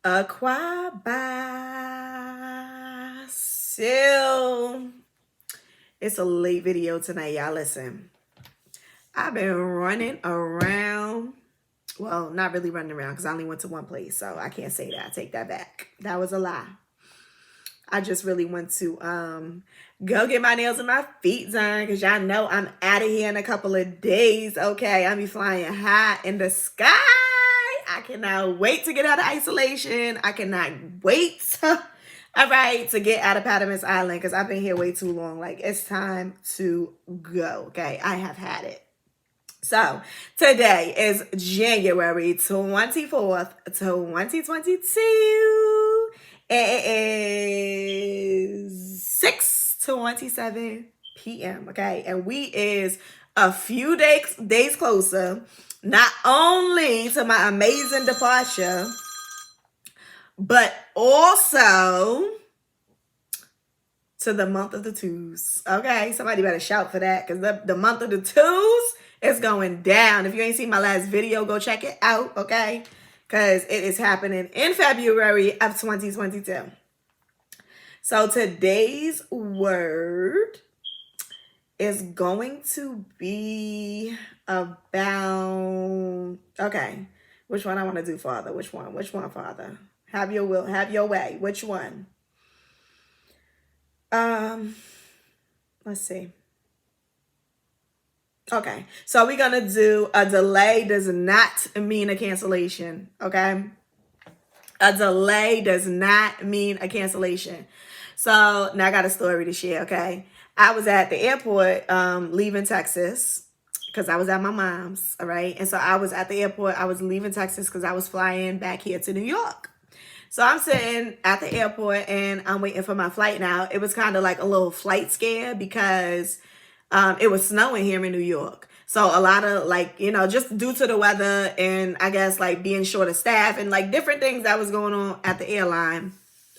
So it's a late video tonight, y'all. Listen, I've been running around. Well, not really running around because I only went to one place, so I can't say that. I take that back. That was a lie. I just really went to go get my nails and my feet done because y'all know I'm out of here in a couple of days. Okay, I'll be flying high in the sky. I cannot wait to get out of isolation. I cannot wait. All right, to get out of Patterns Island because I've been here way too long. Like, it's time to go. Okay, I have had it. So today is January 24th, 2022. It is 6:27 p.m. Okay, and we is a few days closer, not only to my amazing departure, but also to the month of the twos. Okay, somebody better shout for that because the month of the twos is going down. If you ain't seen my last video, go check it out. Okay, because it is happening in February of 2022. So today's word is going to be about, okay, which one I want to do, Father? Which one, Father? Have your will, have your way. Which one? Let's see. Okay, so we're gonna do a delay does not mean a cancellation. Okay, a delay does not mean a cancellation. So now I got a story to share. Okay, I was at the airport leaving Texas because I was at my mom's. All right, and so I was at the airport. I was leaving Texas because I was flying back here to New York. So I'm sitting at the airport and I'm waiting for my flight now. It was kind of like a little flight scare because it was snowing here in New York. So a lot of just due to the weather and I guess like being short of staff and like different things that was going on at the airline,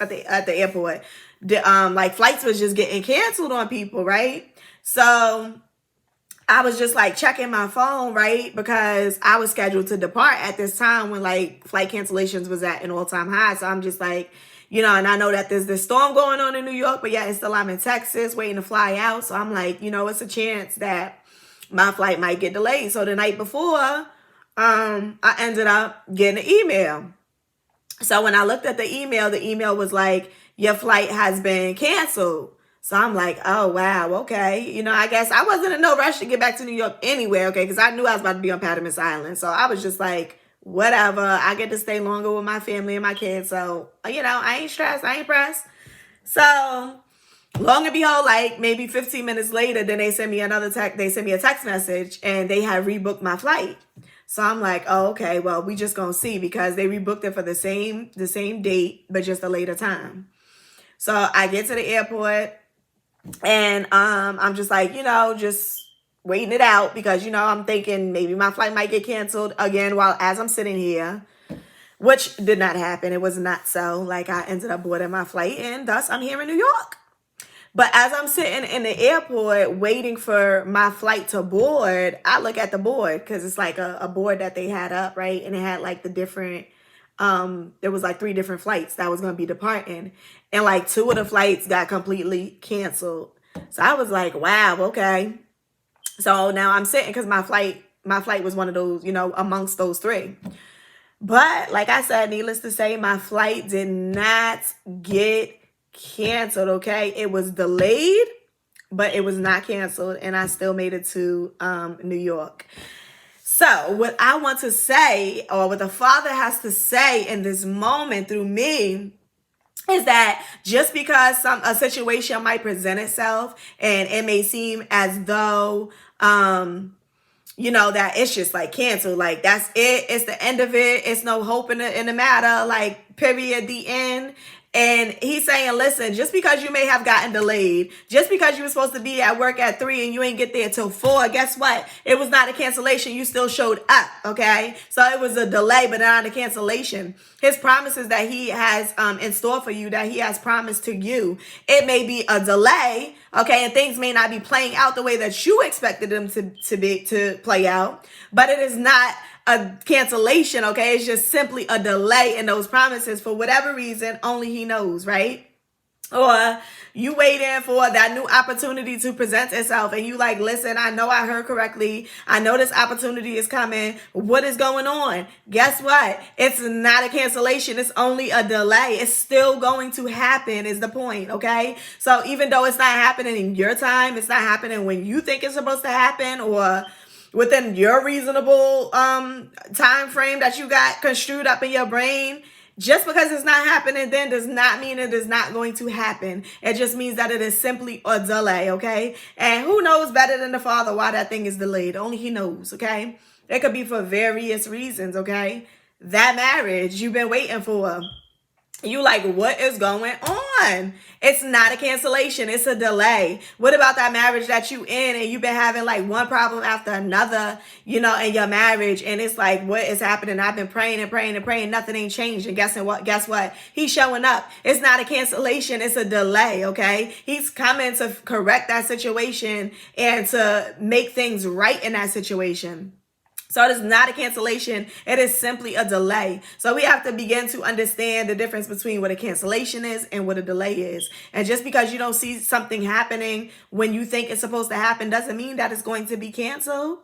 at the airport, like flights was just getting canceled on people, right? So I was just like checking my phone, right? Because I was scheduled to depart at this time when like flight cancellations was at an all-time high. So I'm just like, and I know that there's this storm going on in New York, but yeah, it's still I'm in Texas waiting to fly out. So I'm like, it's a chance that my flight might get delayed. So the night before, I ended up getting an email. So when I looked at the email was like, your flight has been canceled. So I'm like, oh, wow, okay. I guess I wasn't in no rush to get back to New York anyway, okay, because I knew I was about to be on Patterns Island. So I was just like, whatever. I get to stay longer with my family and my kids. So, I ain't stressed. I ain't pressed. So long and behold, like maybe 15 minutes later, then they sent me another text. They sent me a text message and they had rebooked my flight. So I'm like, oh, okay, well, we just going to see because they rebooked it for the same date, but just a later time. So I get to the airport. And I'm just like, just waiting it out because, I'm thinking maybe my flight might get canceled again as I'm sitting here, which did not happen. It was not so. Like I ended up boarding my flight and thus I'm here in New York. But as I'm sitting in the airport waiting for my flight to board, I look at the board because it's like a board that they had up, right? And it had like the different there was like 3 different flights that was going to be departing and like 2 of the flights got completely canceled. So I was like, wow, okay. So now I'm sitting because my flight was one of those, amongst those 3. But like I said, needless to say, my flight did not get canceled. Okay. It was delayed, but it was not canceled. And I still made it to New York. So what I want to say, or what the Father has to say in this moment through me, is that just because a situation might present itself and it may seem as though, that it's just like canceled, like that's it, it's the end of it, it's no hope in the matter, like period, the end. And he's saying, listen, just because you may have gotten delayed, just because you were supposed to be at work at 3 and you ain't get there till 4, guess what? It was not a cancellation. You still showed up, okay? So it was a delay, but not a cancellation. His promises that he has in store for you, that he has promised to you, it may be a delay, okay? And things may not be playing out the way that you expected them to play out, but it is not a cancellation, okay? It's just simply a delay in those promises for whatever reason, only he knows, right? Or you waiting for that new opportunity to present itself and you like, listen, I know I heard correctly. I know this opportunity is coming. What is going on? Guess what? It's not a cancellation. It's only a delay. It's still going to happen is the point, okay? So even though it's not happening in your time, it's not happening when you think it's supposed to happen or within your reasonable time frame that you got construed up in your brain. Just because it's not happening then does not mean it is not going to happen. It just means that it is simply a delay, okay? And who knows better than the Father why that thing is delayed? Only he knows, okay? It could be for various reasons, okay? That marriage you've been waiting for. You like, what is going on? It's not a cancellation. It's a delay. What about that marriage that you in and you've been having like one problem after another, in your marriage. And it's like, what is happening? I've been praying and praying and praying. Nothing ain't changed. And guess what? He's showing up. It's not a cancellation. It's a delay. Okay. He's coming to correct that situation and to make things right in that situation. So it is not a cancellation. It is simply a delay. So we have to begin to understand the difference between what a cancellation is and what a delay is. And just because you don't see something happening when you think it's supposed to happen doesn't mean that it's going to be canceled.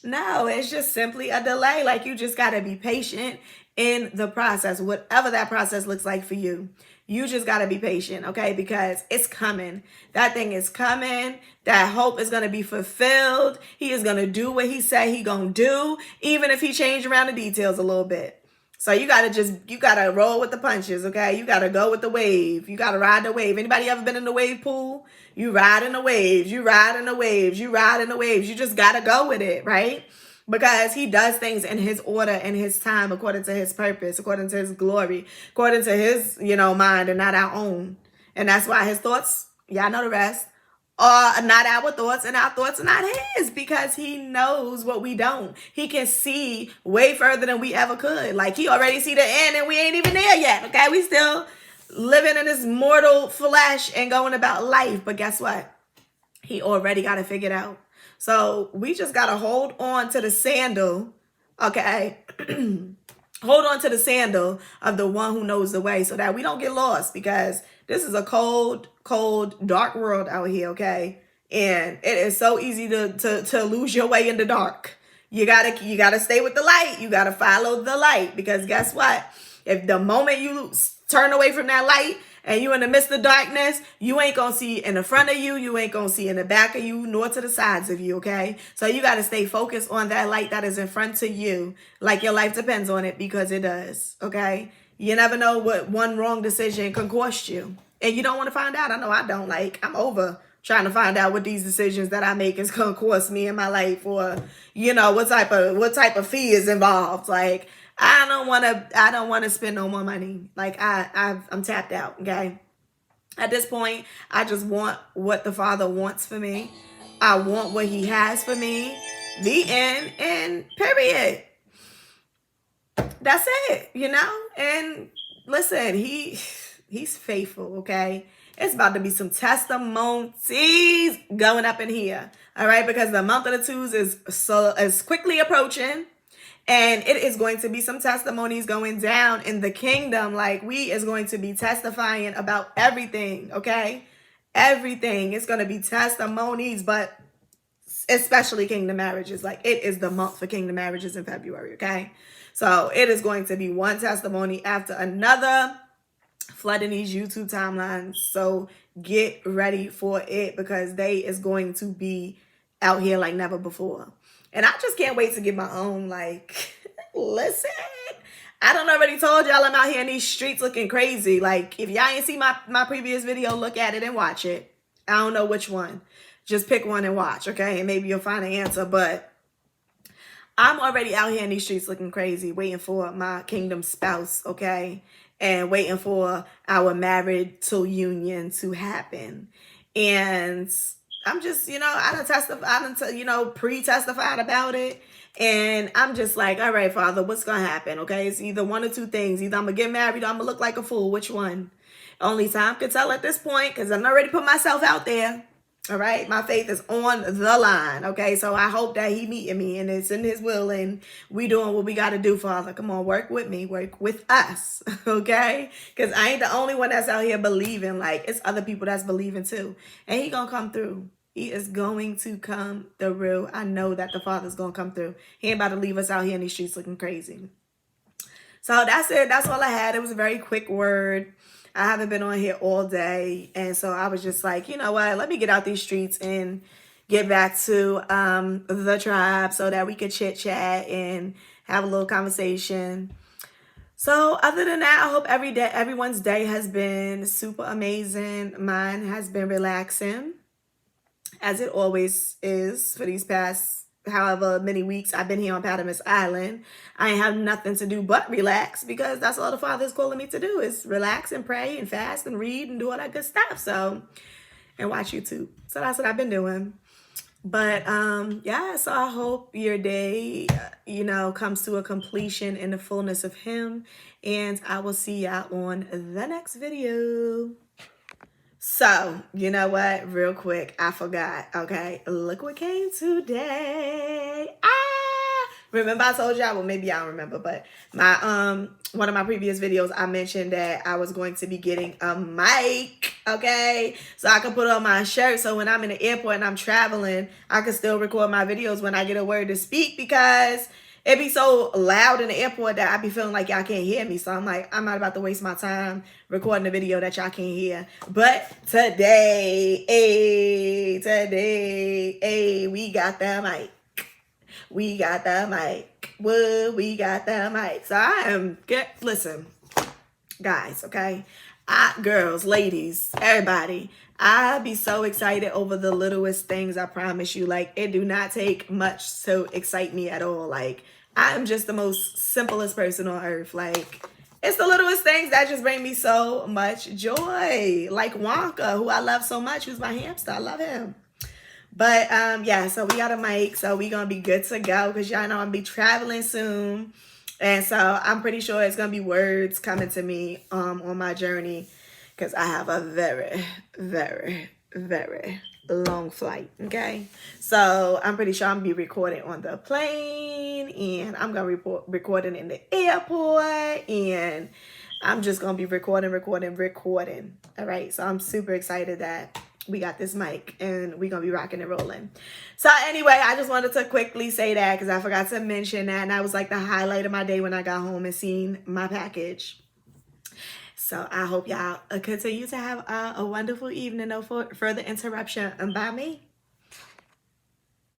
No, it's just simply a delay. Like you just got to be patient in the process, whatever that process looks like for you. You just got to be patient, okay? Because it's coming. That thing is coming. That hope is going to be fulfilled. He is going to do what he said he going to do, even if he changed around the details a little bit. So you got to roll with the punches, okay? You got to go with the wave. You got to ride the wave. Anybody ever been in the wave pool? You ride in the waves. You ride in the waves. You ride in the waves. You just got to go with it, right? Because he does things in his order and his time, according to his purpose, according to his glory, according to his, mind and not our own. And that's why his thoughts, y'all know the rest, are not our thoughts and our thoughts are not his, because he knows what we don't. He can see way further than we ever could. Like he already see the end and we ain't even there yet. Okay. We still living in this mortal flesh and going about life. But guess what? He already got it figured out. So we just got to hold on to the sandal, okay? Hold on to the sandal of the one who knows the way so that we don't get lost, because this is a cold, cold, dark world out here, okay? And it is so easy to lose your way in the dark. You gotta stay with the light. You gotta follow the light, because guess what? If the moment you turn away from that light, and you in the midst of darkness, you ain't going to see in the front of you. You ain't going to see in the back of you, nor to the sides of you, okay? So you got to stay focused on that light that is in front of you, like your life depends on it, because it does, okay? You never know what one wrong decision can cost you. And you don't want to find out. I know I don't. Like, I'm over trying to find out what these decisions that I make is going to cost me in my life, or, what type of fee is involved. Like, I don't want to spend no more money. Like I'm tapped out. Okay. At this point, I just want what the Father wants for me. I want what he has for me. The end, and period. That's it, and listen, he's faithful. Okay. It's about to be some testimonies going up in here. All right. Because the month of the twos is quickly approaching. And it is going to be some testimonies going down in the kingdom. Like we is going to be testifying about everything, okay? Everything. It's going to be testimonies, but especially kingdom marriages. Like it is the month for kingdom marriages in February, okay? So it is going to be one testimony after another, flooding these YouTube timelines. So get ready for it, because they is going to be out here like never before. And I just can't wait to get my own, listen, I done already told y'all I'm out here in these streets looking crazy. Like, if y'all ain't see my previous video, look at it and watch it. I don't know which one. Just pick one and watch, okay? And maybe you'll find an answer. But I'm already out here in these streets looking crazy, waiting for my kingdom spouse, okay? And waiting for our married to union to happen. And I'm just, I done testified, pre-testified about it. And I'm just like, all right, Father, what's going to happen? Okay. It's either one or two things. Either I'm going to get married or I'm going to look like a fool. Which one? Only time can tell at this point, because I've already put myself out there. All right, my faith is on the line. Okay, so I hope that he meeting me and it's in his will and we doing what we got to do, Father. Come on, work with me, work with us. Okay, because I ain't the only one that's out here believing. Like, it's other people that's believing too, and he gonna come through. He is going to come through. I know that the Father's gonna come through. He ain't about to leave us out here in these streets looking crazy. So that's it. That's all I had. It was a very quick word. I haven't been on here all day. And so I was just like, you know what? Let me get out these streets and get back to the tribe so that we could chit chat and have a little conversation. So other than that, I hope everyone's day has been super amazing. Mine has been relaxing, as it always is for these past however many weeks I've been here on Pattermas Island. I ain't have nothing to do but relax, because that's all the Father's calling me to do, is relax and pray and fast and read and do all that good stuff. So, and watch YouTube. So that's what I've been doing. But yeah, so I hope your day, comes to a completion in the fullness of Him. And I will see y'all on the next video. So, you know what? Real quick, I forgot. Okay, look what came today. Remember I told y'all? Well, maybe y'all remember, but my one of my previous videos, I mentioned that I was going to be getting a mic. Okay, so I could put on my shirt, so when I'm in the airport and I'm traveling, I can still record my videos when I get a word to speak, because it be so loud in the airport that I be feeling like y'all can't hear me. So I'm like, I'm not about to waste my time recording a video that y'all can't hear. But today, we got the mic. We got the mic. Whoa, we got the mic. So I am good. Listen, guys, okay? Girls, ladies, everybody, I be so excited over the littlest things, I promise you. Like, it do not take much to excite me at all. Like, I'm just the most simplest person on earth. Like, it's the littlest things that just bring me so much joy. Like Wonka, who I love so much, who's my hamster. I love him. But yeah, so we got a mic, so we gonna be good to go, because y'all know I'm gonna be traveling soon. And so I'm pretty sure it's gonna be words coming to me on my journey, because I have a very, very, very long flight. Okay, so I'm pretty sure I'm gonna be recording on the plane, and I'm gonna recording in the airport, and I'm just gonna be recording. All right, so I'm super excited that we got this mic and we're gonna be rocking and rolling. So anyway, I just wanted to quickly say that, because I forgot to mention that, and that was like the highlight of my day when I got home and seen my package. So I hope y'all continue to have a wonderful evening. No further interruption by me.